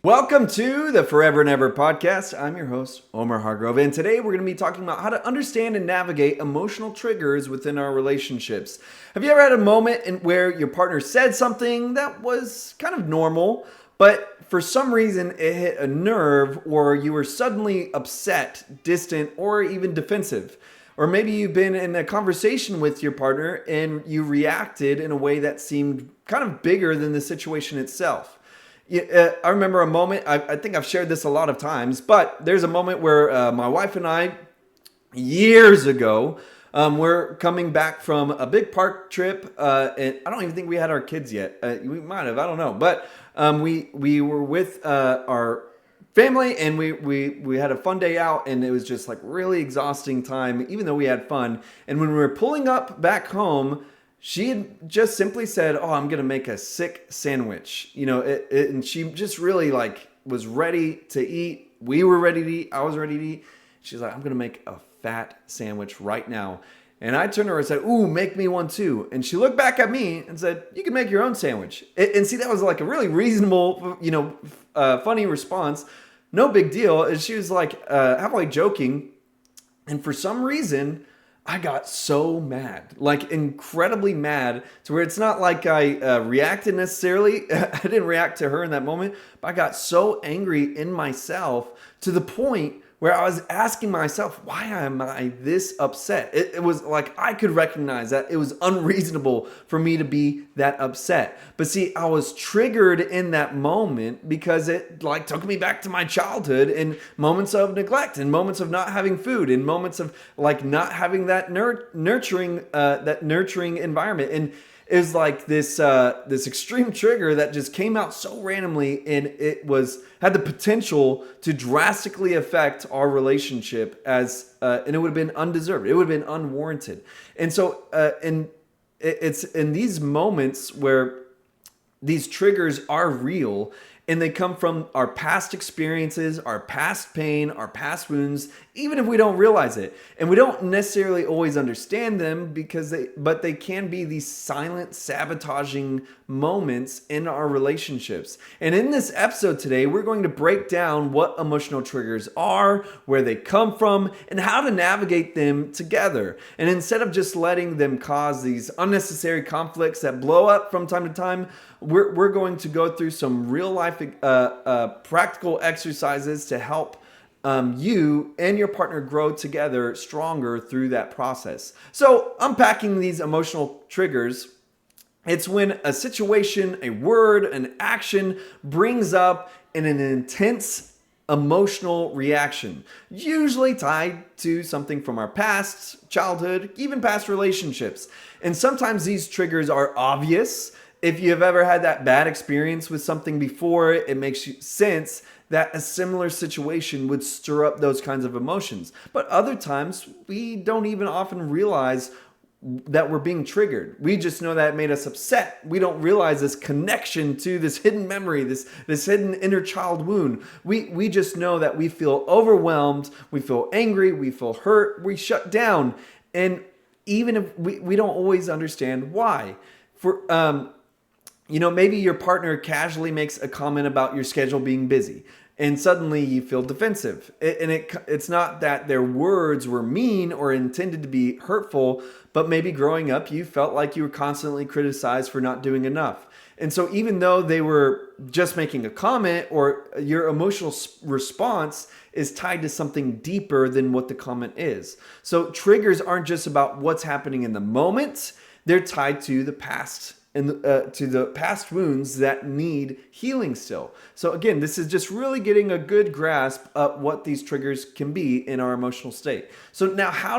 Welcome to the Forever and Ever podcast. I'm your host, Omar Hargrove, and today we're going to be talking about how to understand and navigate emotional triggers within our relationships. Have you ever had a moment where your partner said something that was kind of normal, but for some reason it hit a nerve, or you were suddenly upset, distant, or even defensive? Or maybe you've been in a conversation with your partner and you reacted in a way that seemed kind of bigger than the situation itself. I remember a moment, I think I've shared this a lot of times, but there's a moment where my wife and I, years ago, we're coming back from a big park trip, and I don't even think we had our kids yet. We might have, I don't know. But we were with our family, and we had a fun day out, and it was just like really exhausting time, even though we had fun. And when we were pulling up back home, she had just simply said, "Oh, I'm gonna make a sick sandwich," and she just really was ready to eat. We were ready to eat. I was ready to eat. She's like, "I'm gonna make a fat sandwich right now," and I turned to her and said, "Ooh, make me one too." And she looked back at me and said, "You can make your own sandwich." And see, that was like a really reasonable, funny response. No big deal. And she was like, halfway joking, and for some reason, I got so mad, like incredibly mad, to where it's not like I reacted necessarily. I didn't react to her in that moment, but I got so angry in myself to the point where I was asking myself, why am I this upset? It was like I could recognize that it was unreasonable for me to be that upset. But see, I was triggered in that moment because it took me back to my childhood and moments of neglect and moments of not having food and moments of not having that nurturing environment. And it was like this extreme trigger that just came out so randomly, and it had the potential to drastically affect our relationship and it would have been undeserved. It would have been unwarranted. And so it's in these moments where these triggers are real, and they come from our past experiences, our past pain, our past wounds, even if we don't realize it. And we don't necessarily always understand them but they can be these silent sabotaging moments in our relationships. And in this episode today, we're going to break down what emotional triggers are, where they come from, and how to navigate them together. And instead of just letting them cause these unnecessary conflicts that blow up from time to time, we're going to go through some real life practical exercises to help you and your partner grow together stronger through that process. So, unpacking these emotional triggers, it's when a situation, a word, an action brings up an intense emotional reaction, usually tied to something from our past, childhood, even past relationships. And sometimes these triggers are obvious. If you've ever had that bad experience with something before, it makes sense that a similar situation would stir up those kinds of emotions. But other times, we don't even often realize that we're being triggered. We just know that it made us upset. We don't realize this connection to this hidden memory, this hidden inner child wound. We just know that we feel overwhelmed, we feel angry, we feel hurt, we shut down. And even if we don't always understand why. Maybe your partner casually makes a comment about your schedule being busy, and suddenly you feel defensive. It's not that their words were mean or intended to be hurtful, but maybe growing up you felt like you were constantly criticized for not doing enough. And so even though they were just making a comment, or your emotional response is tied to something deeper than what the comment is. So triggers aren't just about what's happening in the moment, they're tied to the past and to the past wounds that need healing still. So again, this is just really getting a good grasp of what these triggers can be in our emotional state. So now, how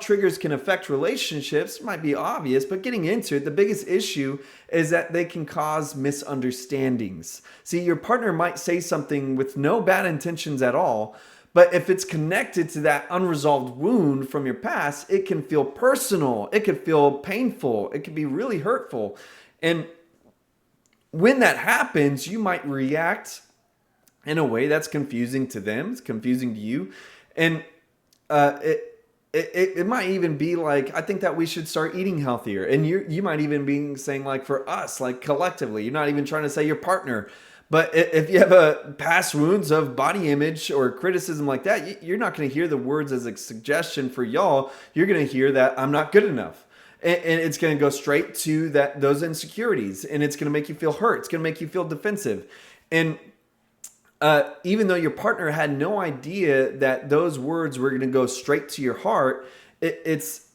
triggers can affect relationships might be obvious, but getting into it, the biggest issue is that they can cause misunderstandings. See, your partner might say something with no bad intentions at all, but if it's connected to that unresolved wound from your past, it can feel personal. It could feel painful. It could be really hurtful. And when that happens, you might react in a way that's confusing to them. It's confusing to you. And it might even be like, I think that we should start eating healthier. And you might even be saying, like, for us, like collectively, you're not even trying to say your partner, But if you have a past wounds of body image or criticism like that, you're not going to hear the words as a suggestion for y'all. You're going to hear that I'm not good enough. And it's going to go straight to those insecurities, and it's going to make you feel hurt. It's going to make you feel defensive. And even though your partner had no idea that those words were going to go straight to your heart, it's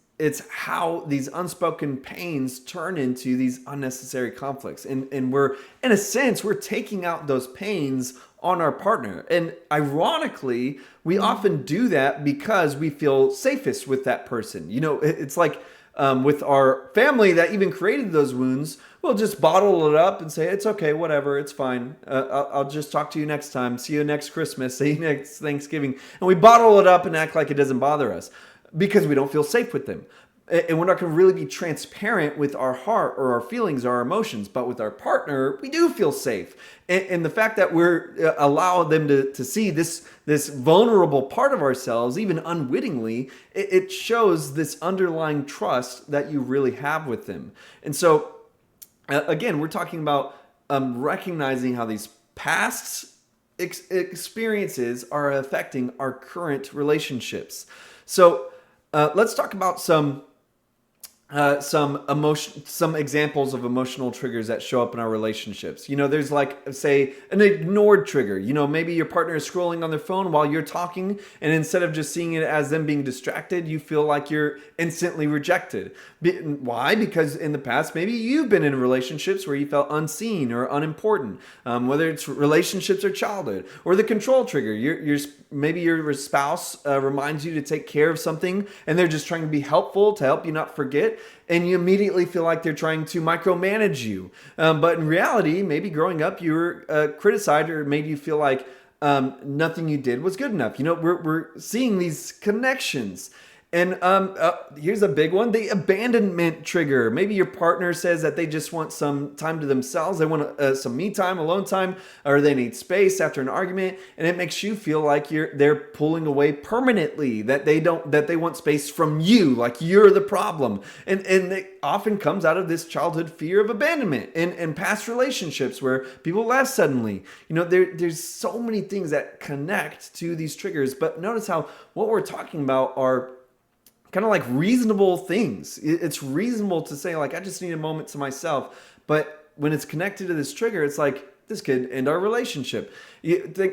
how these unspoken pains turn into these unnecessary conflicts. And we're, in a sense, we're taking out those pains on our partner. And ironically, we often do that because we feel safest with that person. It's like with our family that even created those wounds, we'll just bottle it up and say, it's okay, whatever, it's fine. I'll just talk to you next time. See you next Christmas. See you next Thanksgiving. And we bottle it up and act like it doesn't bother us because we don't feel safe with them. And we're not going to really be transparent with our heart or our feelings or our emotions. But with our partner, we do feel safe. And the fact that we're allow them to see this vulnerable part of ourselves, even unwittingly, it shows this underlying trust that you really have with them. And so, again, we're talking about recognizing how these past experiences are affecting our current relationships. So let's talk about some examples of emotional triggers that show up in our relationships. There's like, say, an ignored trigger. Maybe your partner is scrolling on their phone while you're talking, and instead of just seeing it as them being distracted, you feel like you're instantly rejected. Why? Because in the past, maybe you've been in relationships where you felt unseen or unimportant, whether it's relationships or childhood, or the control trigger. Maybe your spouse reminds you to take care of something, and they're just trying to be helpful to help you not forget. And you immediately feel like they're trying to micromanage you. But in reality, maybe growing up, you were criticized or made you feel like nothing you did was good enough. We're seeing these connections. And here's a big one, the abandonment trigger. Maybe your partner says that they just want some time to themselves. They want some me time, alone time, or they need space after an argument. And it makes you feel like they're pulling away permanently, that they want space from you, like you're the problem. And it often comes out of this childhood fear of abandonment and past relationships where people left suddenly. There's so many things that connect to these triggers. But notice how what we're talking about are kind of like reasonable things. It's reasonable to say, like, I just need a moment to myself. But when it's connected to this trigger, it's like, this could end our relationship.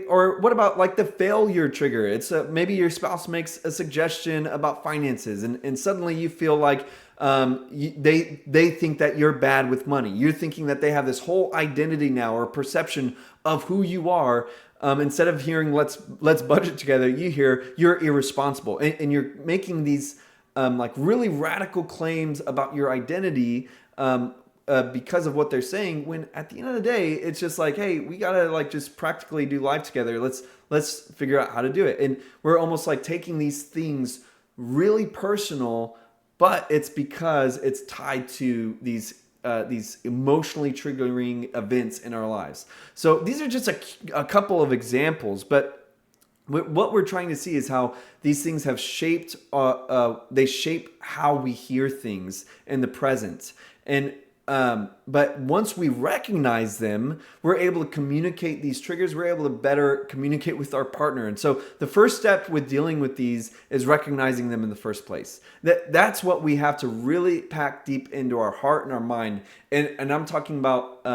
Or what about like the failure trigger? It's maybe your spouse makes a suggestion about finances, and suddenly you feel like they think that you're bad with money. You're thinking that they have this whole identity now or perception of who you are. Instead of hearing let's budget together, you hear you're irresponsible, and you're making these like really radical claims about your identity because of what they're saying. When at the end of the day, it's just like, hey, we gotta like just practically do life together. Let's figure out how to do it. And we're almost like taking these things really personal, but it's because it's tied to these emotionally triggering events in our lives. So these are just a couple of examples, but what we're trying to see is how these things have shaped, they shape how we hear things in the present. And but once we recognize them, we're able to communicate these triggers. We're able to better communicate with our partner. And so the first step with dealing with these is recognizing them in the first place. That's what we have to really pack deep into our heart and our mind. And I'm talking about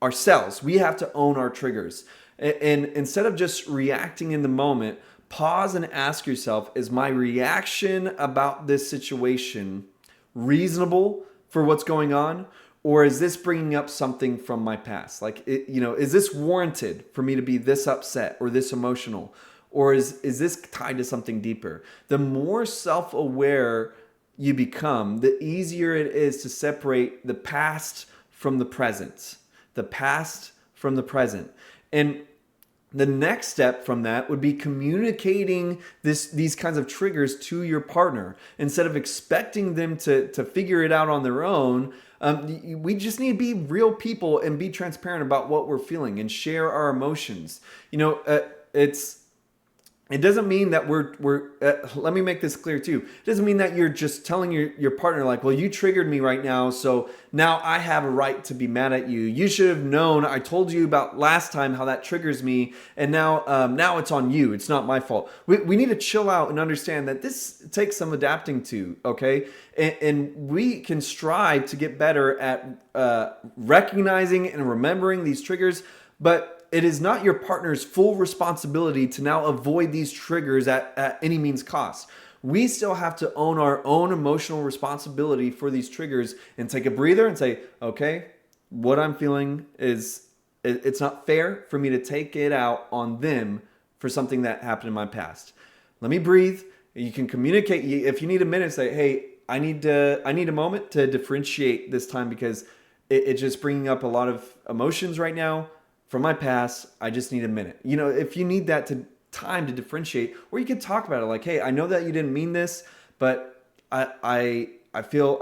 ourselves. We have to own our triggers. And instead of just reacting in the moment, pause and ask yourself, is my reaction about this situation reasonable for what's going on? Or is this bringing up something from my past? Like, is this warranted for me to be this upset or this emotional? Or is this tied to something deeper? The more self-aware you become, the easier it is to separate the past from the present. The past from the present. And the next step from that would be communicating these kinds of triggers to your partner. Instead of expecting them to figure it out on their own, we just need to be real people and be transparent about what we're feeling and share our emotions. It's it doesn't mean that let me make this clear too. It doesn't mean that you're just telling your partner like, well, you triggered me right now, so now I have a right to be mad at you. You should have known. I told you about last time how that triggers me, and now it's on you. It's not my fault. We need to chill out and understand that this takes some adapting to, okay? And we can strive to get better at recognizing and remembering these triggers, but it is not your partner's full responsibility to now avoid these triggers at any means cost. We still have to own our own emotional responsibility for these triggers and take a breather and say, okay, what I'm feeling is, it's not fair for me to take it out on them for something that happened in my past. Let me breathe. You can communicate. If you need a minute, say, hey, I need a moment to differentiate this time because it's just bringing up a lot of emotions right now. From my past, I just need a minute. If you need that time to differentiate, or you can talk about it like, hey, I know that you didn't mean this, but I feel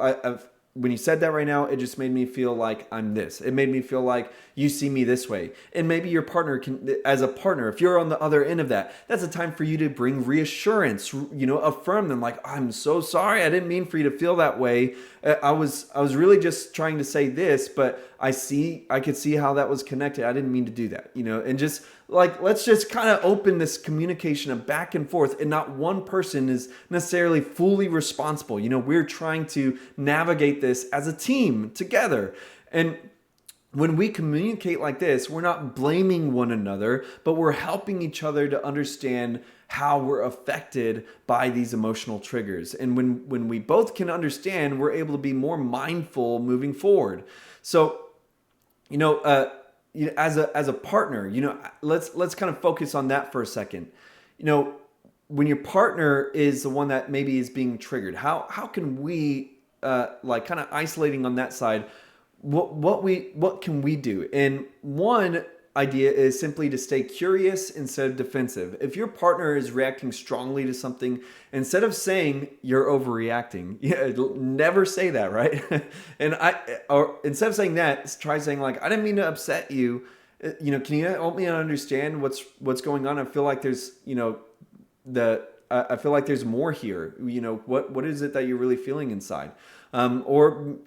when you said that right now, it just made me feel like I'm this. It made me feel like you see me this way. And maybe your partner as a partner, if you're on the other end of that, that's a time for you to bring reassurance, affirm them like, I'm so sorry. I didn't mean for you to feel that way. I was really just trying to say this, but I could see how that was connected. I didn't mean to do that, and just like, let's just kind of open this communication of back and forth, and not one person is necessarily fully responsible. We're trying to navigate this as a team together. And when we communicate like this, we're not blaming one another, but we're helping each other to understand how we're affected by these emotional triggers. And when we both can understand, we're able to be more mindful moving forward. So, as a partner, let's kind of focus on that for a second. When your partner is the one that maybe is being triggered, how can we kind of isolating on that side? What can we do? And one idea is simply to stay curious instead of defensive. If your partner is reacting strongly to something, instead of saying you're overreacting, never say that, right? Or instead of saying that, try saying like, I didn't mean to upset you. Can you help me understand what's going on? I feel like there's, I feel like there's more here. What is it that you're really feeling inside? Or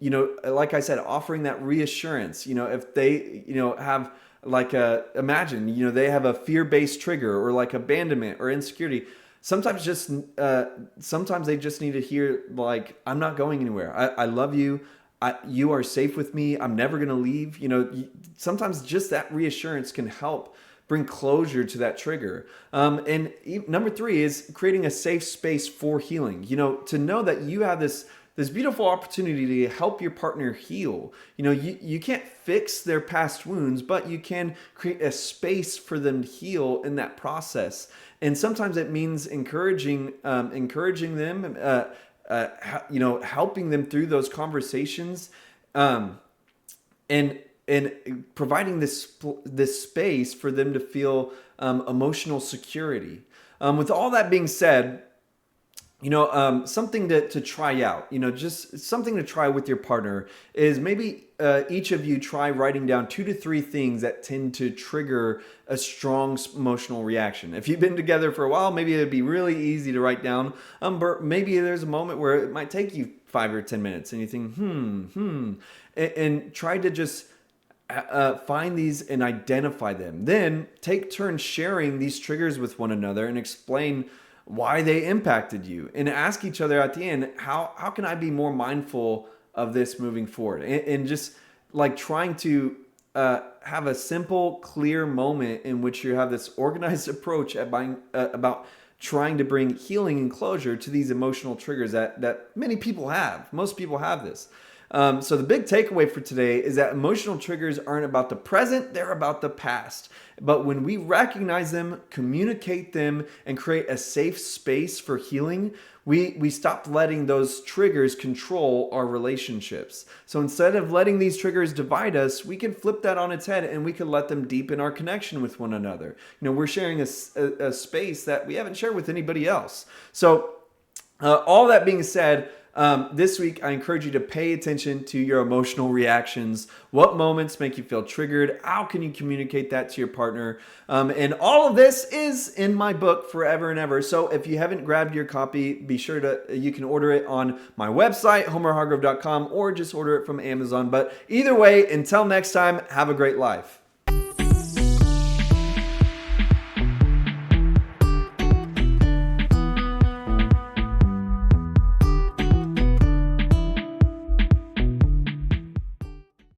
like I said, offering that reassurance. If they, have like imagine, they have a fear-based trigger or like abandonment or insecurity. Sometimes they just need to hear like, I'm not going anywhere. I love you. You are safe with me. I'm never going to leave. Sometimes just that reassurance can help bring closure to that trigger. And number 3 is creating a safe space for healing. To know that you have this beautiful opportunity to help your partner heal. You can't fix their past wounds, but you can create a space for them to heal in that process. And sometimes it means encouraging them, helping them through those conversations, and providing this space for them to feel emotional security. With all that being said, something to try out, just something to try with your partner is maybe each of you try writing down 2 to 3 things that tend to trigger a strong emotional reaction. If you've been together for a while, maybe it'd be really easy to write down, but maybe there's a moment where it might take you 5 or 10 minutes and you think, and try to just find these and identify them. Then take turns sharing these triggers with one another and explain why they impacted you, and ask each other at the end, how can I be more mindful of this moving forward? And just like trying to have a simple, clear moment in which you have this organized approach about trying to bring healing and closure to these emotional triggers that many people have. Most people have this. So the big takeaway for today is that emotional triggers aren't about the present, they're about the past. But when we recognize them, communicate them, and create a safe space for healing, we stop letting those triggers control our relationships. So instead of letting these triggers divide us, we can flip that on its head and we can let them deepen our connection with one another. We're sharing a space that we haven't shared with anybody else. So all that being said, This week, I encourage you to pay attention to your emotional reactions. What moments make you feel triggered? How can you communicate that to your partner? And all of this is in my book, Forever and Ever. So if you haven't grabbed your copy, be sure you can order it on my website, homerhargrove.com, or just order it from Amazon. But either way, until next time, have a great life.